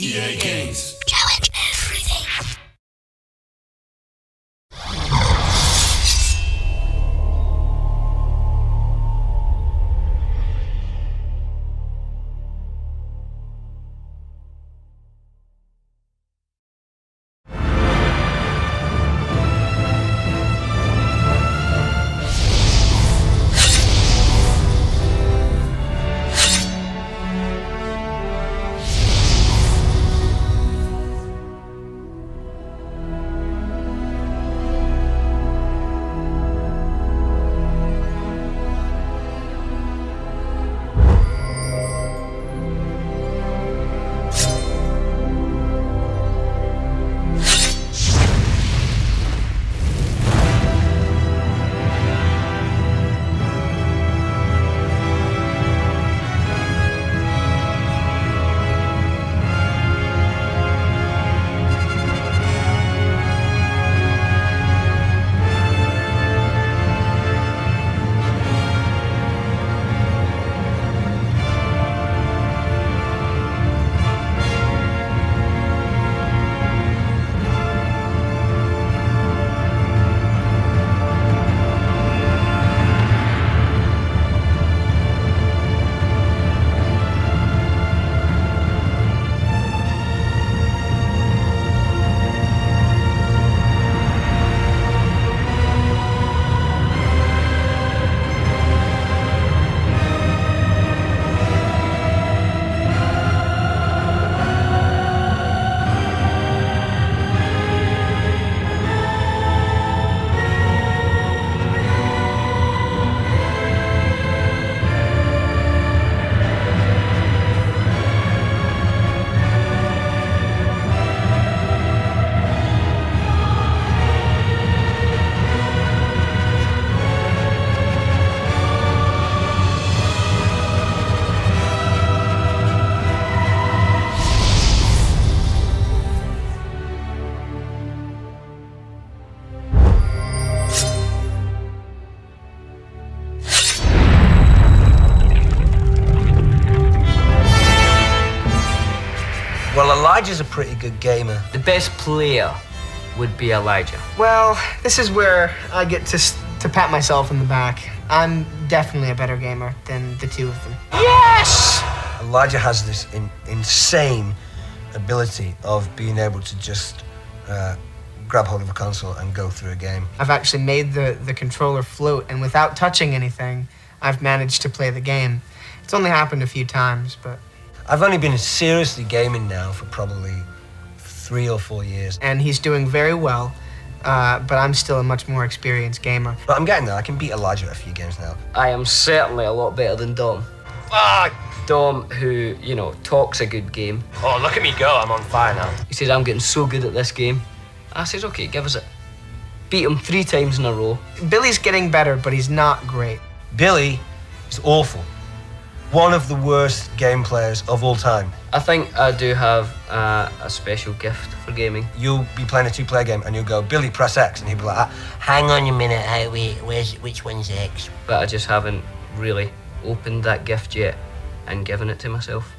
EA Games. Challenge everything. Well, Elijah's a pretty good gamer. The best player would be Elijah. Well, this is where I get to pat myself in the back. I'm definitely a better gamer than the two of them. Yes! Elijah has this insane ability of being able to just grab hold of a console and go through a game. I've actually made the controller float, and without touching anything, I've managed to play the game. It's only happened a few times, but... I've only been seriously gaming now for probably 3 or 4 years. And he's doing very well, but I'm still a much more experienced gamer. But I'm getting there. I can beat Elijah at a few games now. I am certainly a lot better than Dom. Dom, who, talks a good game. Oh, look at me go, I'm on fire now. He says, I'm getting so good at this game. I says, okay, give us it. Beat him 3 times in a row. Billy's getting better, but he's not great. Billy is awful. One of the worst game players of all time. I think I do have a special gift for gaming. You'll be playing a 2-player game and you'll go, Billy, press X, and he'll be like, hang on a minute, which one's X? But I just haven't really opened that gift yet and given it to myself.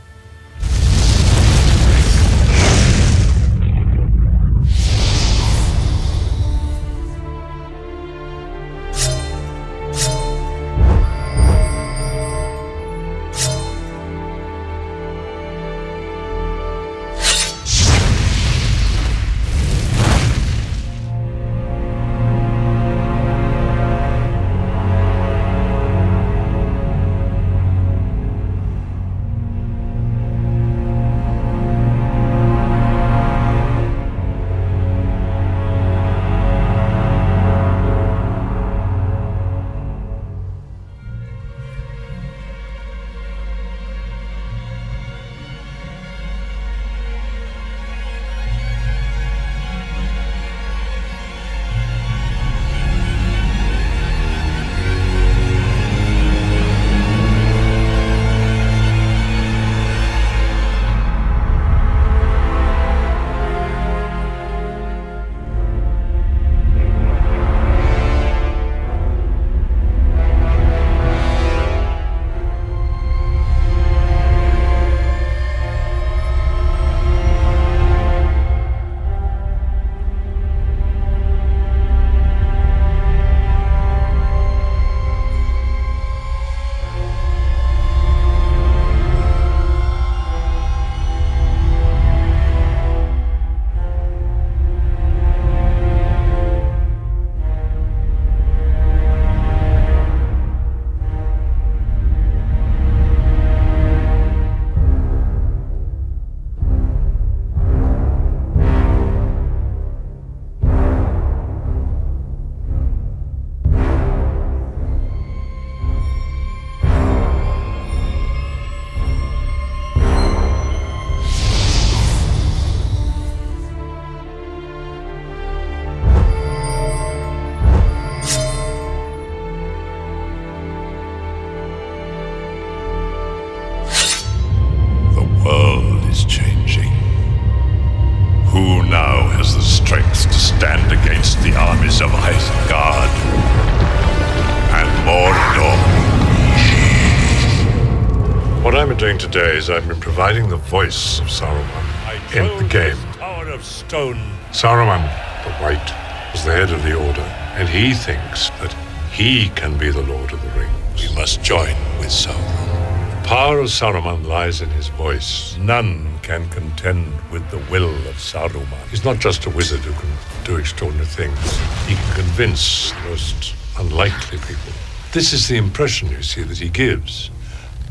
What I've been doing today is I've been providing the voice of Saruman in the game. Tower of Stone. Saruman, the White, is the head of the Order, and he thinks that he can be the Lord of the Rings. We must join with Sauron. The power of Saruman lies in his voice. None can contend with the will of Saruman. He's not just a wizard who can do extraordinary things. He can convince the most unlikely people. This is the impression, you see, that he gives.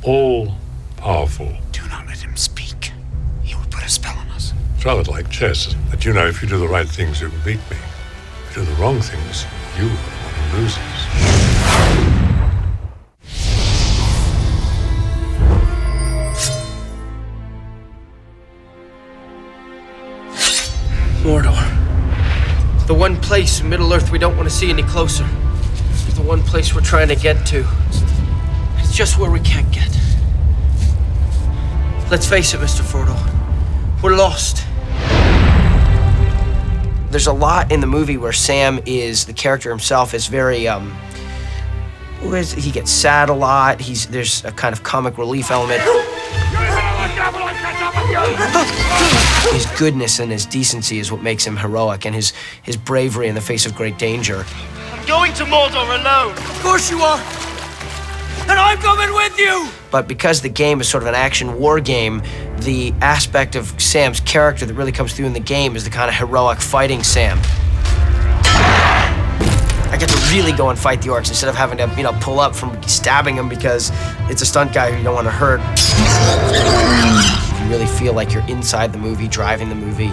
All powerful. Do not let him speak. He will put a spell on us. It's rather like chess, that you know if you do the right things, you can beat me. If you do the wrong things, you are the one who loses. Mordor. The one place in Middle-earth we don't want to see any closer. The one place we're trying to get to. It's just where we can't get. Let's face it, Mr. Frodo. We're lost. There's a lot in the movie where Sam is, the character himself is very, he gets sad a lot. There's a kind of comic relief element. His goodness and his decency is what makes him heroic, and his bravery in the face of great danger. I'm going to Mordor alone. Of course you are. And I'm coming with you. But because the game is sort of an action war game, the aspect of Sam's character that really comes through in the game is the kind of heroic fighting Sam. I get to really go and fight the orcs instead of having to, pull up from stabbing them because it's a stunt guy who you don't want to hurt. You really feel like you're inside the movie, driving the movie.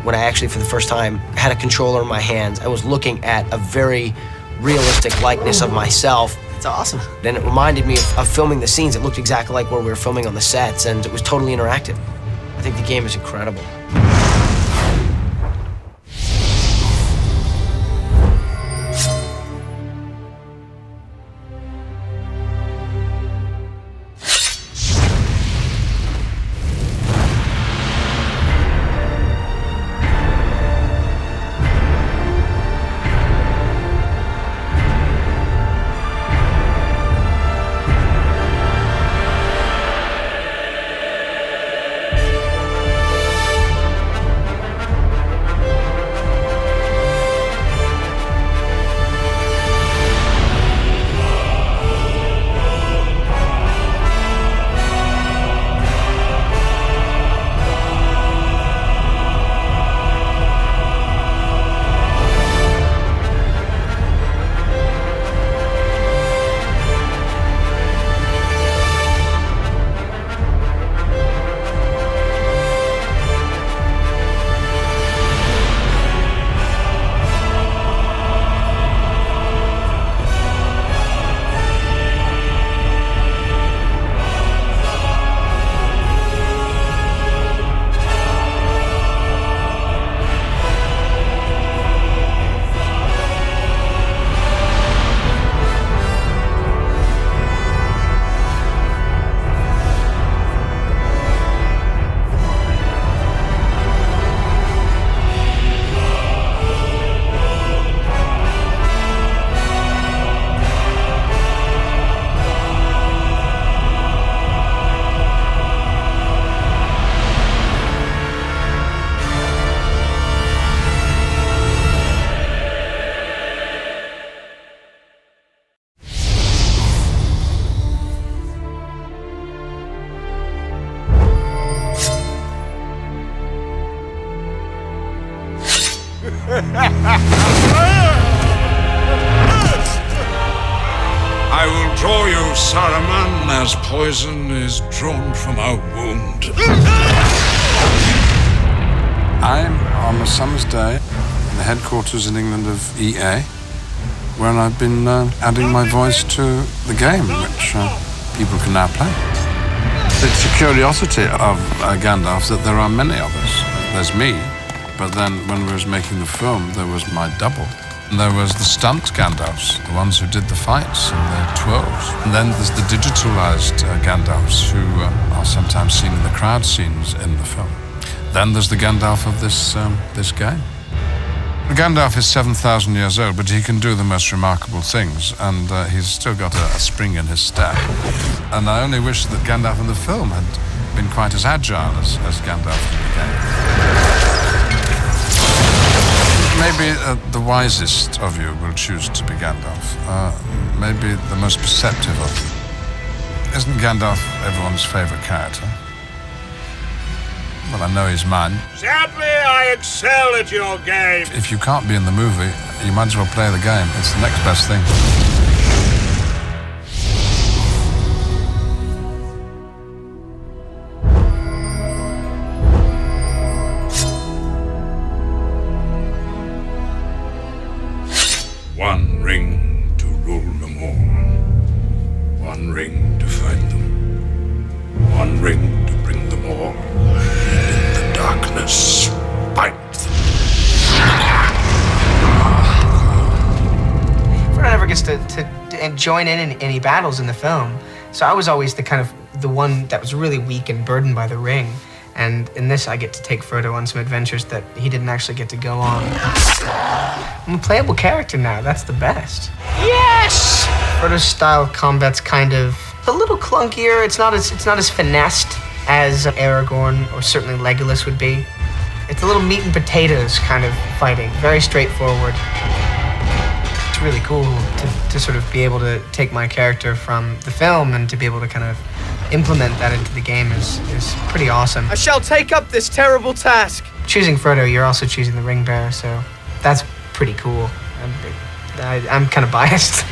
When I actually, for the first time, had a controller in my hands, I was looking at a very realistic likeness of myself. It's awesome. Then it reminded me of filming the scenes. It looked exactly like where we were filming on the sets, and it was totally interactive. I think the game is incredible. I will draw you, Saruman, as poison is drawn from a wound. I'm on a summer's day in the headquarters in England of EA, where I've been adding my voice to the game, which people can now play. It's a curiosity of Gandalf that there are many of us. There's me, but then when we was making the film, there was my double. And there was the stunt Gandalfs, the ones who did the fights and the twirls. And then there's the digitalized Gandalfs who are sometimes seen in the crowd scenes in the film. Then there's the Gandalf of this game. Gandalf is 7,000 years old, but he can do the most remarkable things, and he's still got a spring in his step. And I only wish that Gandalf in the film had been quite as agile as Gandalf in the game. Maybe the wisest of you will choose to be Gandalf. Maybe the most perceptive of you. Isn't Gandalf everyone's favourite character? Well, I know he's mine. Sadly, I excel at your game. If you can't be in the movie, you might as well play the game. It's the next best thing. One ring to rule them all. One ring to find them. One ring to bring them all. In the darkness, fight them. Frodo never gets to join in any battles in the film, so I was always the one that was really weak and burdened by the ring. And in this, I get to take Frodo on some adventures that he didn't actually get to go on. I'm a playable character now. That's the best. Yes! Frodo's style of combat's kind of a little clunkier. It's not as finessed as Aragorn or certainly Legolas would be. It's a little meat and potatoes kind of fighting. Very straightforward. It's really cool to sort of be able to take my character from the film and to be able to kind of implement that into the game is pretty awesome. I shall take up this terrible task. Choosing Frodo, you're also choosing the ring bearer, so that's pretty cool. I'm kind of biased.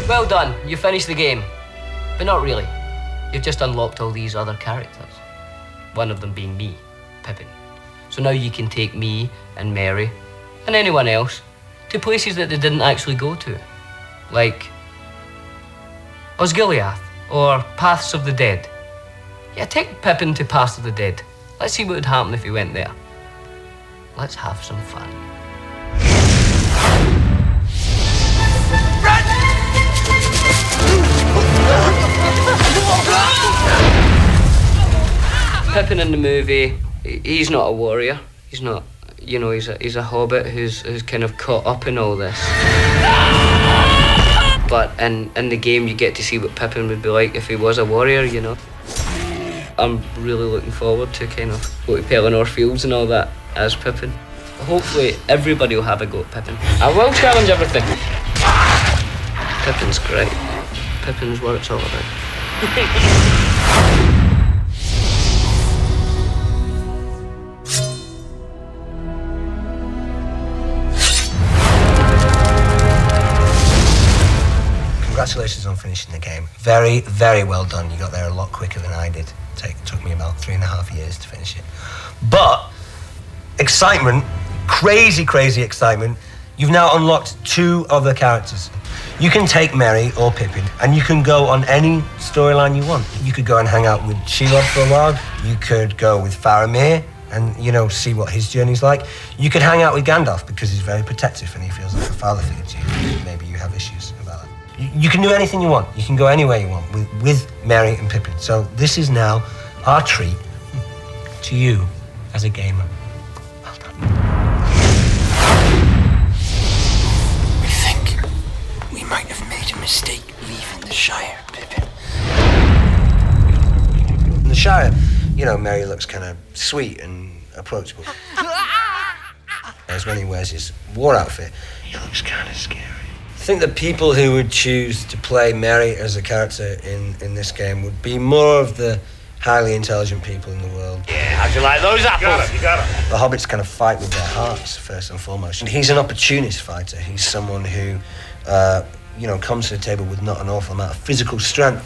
Well done, you finished the game. But not really. You've just unlocked all these other characters. One of them being me, Pippin. So now you can take me and Merry and anyone else to places that they didn't actually go to. Like Osgiliath or Paths of the Dead. Yeah, take Pippin to Paths of the Dead. Let's see what would happen if he went there. Let's have some fun. Pippin in the movie, he's not a warrior. He's not, he's a hobbit who's kind of caught up in all this. But in the game, you get to see what Pippin would be like if he was a warrior, I'm really looking forward to kind of go to Pelennor Fields and all that as Pippin. Hopefully, everybody will have a go at Pippin. I will challenge everything. Pippin's great. Pippin's what it's all about. Congratulations on finishing the game. Very, very well done. You got there a lot quicker than I did. It took me about 3.5 years to finish it. But excitement, crazy, crazy excitement. You've now unlocked 2 other characters. You can take Merry or Pippin, and you can go on any storyline you want. You could go and hang out with Shelob for a while. You could go with Faramir and, see what his journey's like. You could hang out with Gandalf because he's very protective and he feels like a father figure to you. Maybe you have issues about that. You can do anything you want. You can go anywhere you want with Merry and Pippin. So this is now our treat to you as a gamer. Well done. We think we might have made a mistake leaving the Shire, Pippin. In the Shire, Merry looks kind of sweet and approachable. Whereas when he wears his war outfit, he looks kind of scary. I think the people who would choose to play Merry as a character in this game would be more of the highly intelligent people in the world. Yeah, How'd you like those apples? You got it. The hobbits kind of fight with their hearts, first and foremost. And he's an opportunist fighter. He's someone who, comes to the table with not an awful amount of physical strength,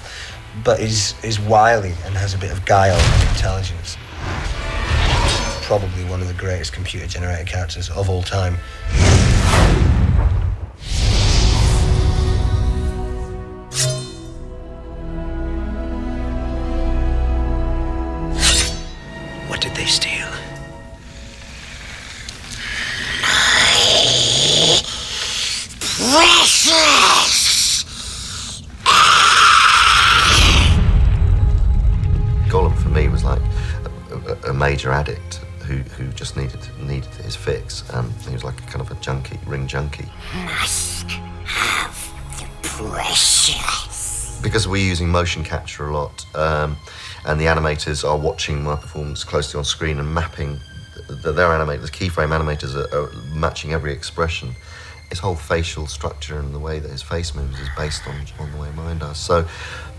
but is wily and has a bit of guile and intelligence. Probably one of the greatest computer-generated characters of all time. What did they steal? Precious! Gollum for me was like a major addict who just needed his fix. He was like a kind of a junkie, ring junkie. Must have the precious. Because we're using motion capture a lot, and the animators are watching my performance closely on screen and mapping their animators, keyframe animators are matching every expression. His whole facial structure and the way that his face moves is based on the way mine does. So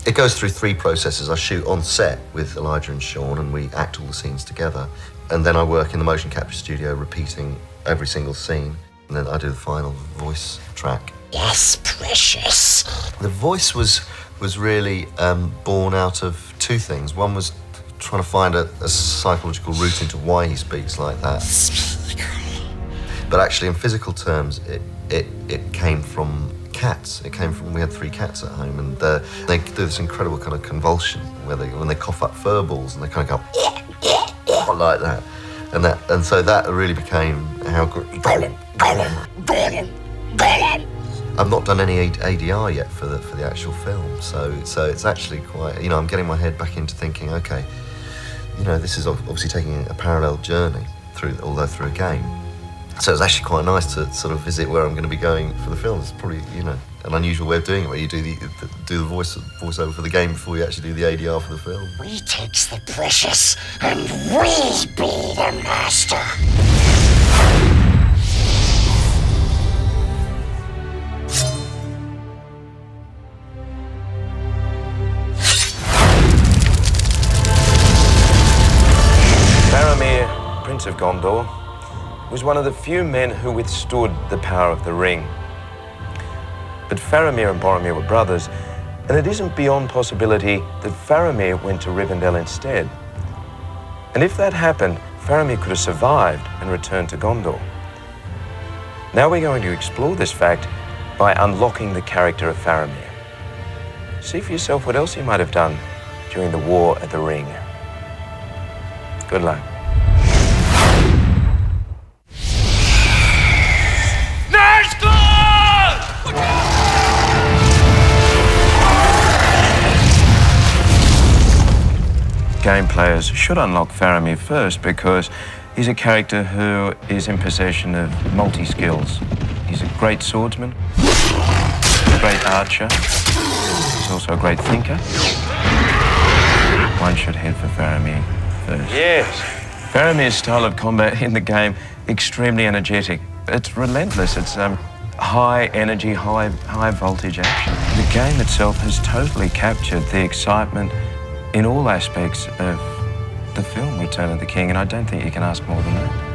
it goes through 3 processes. I shoot on set with Elijah and Sean, and we act all the scenes together. And then I work in the motion capture studio, repeating every single scene. And then I do the final voice track. Yes, precious. The voice was really born out of 2 things. One was trying to find a psychological route into why he speaks like that. But actually, in physical terms, it came from cats. We had 3 cats at home, and they do this incredible kind of convulsion when they cough up fur balls, and they kind of go like that, and so that really became how. Gollum. I've not done any ADR yet for the actual film, so it's actually quite. I'm getting my head back into thinking, okay, this is obviously taking a parallel journey through a game. So it's actually quite nice to sort of visit where I'm going to be going for the film. It's probably, an unusual way of doing it, where you do the voiceover for the game before you actually do the ADR for the film. We takes the precious, and we be the master. Faramir, Prince of Gondor, was one of the few men who withstood the power of the ring. But Faramir and Boromir were brothers, and it isn't beyond possibility that Faramir went to Rivendell instead. And if that happened, Faramir could have survived and returned to Gondor. Now we're going to explore this fact by unlocking the character of Faramir. See for yourself what else he might have done during the War of the Ring. Good luck. Game players should unlock Faramir first because he's a character who is in possession of multi-skills. He's a great swordsman, a great archer, he's also a great thinker. One should head for Faramir first. Yes. Faramir's style of combat in the game, extremely energetic. It's relentless. It's high energy, high voltage action. The game itself has totally captured the excitement in all aspects of the film Return of the King, and I don't think you can ask more than that.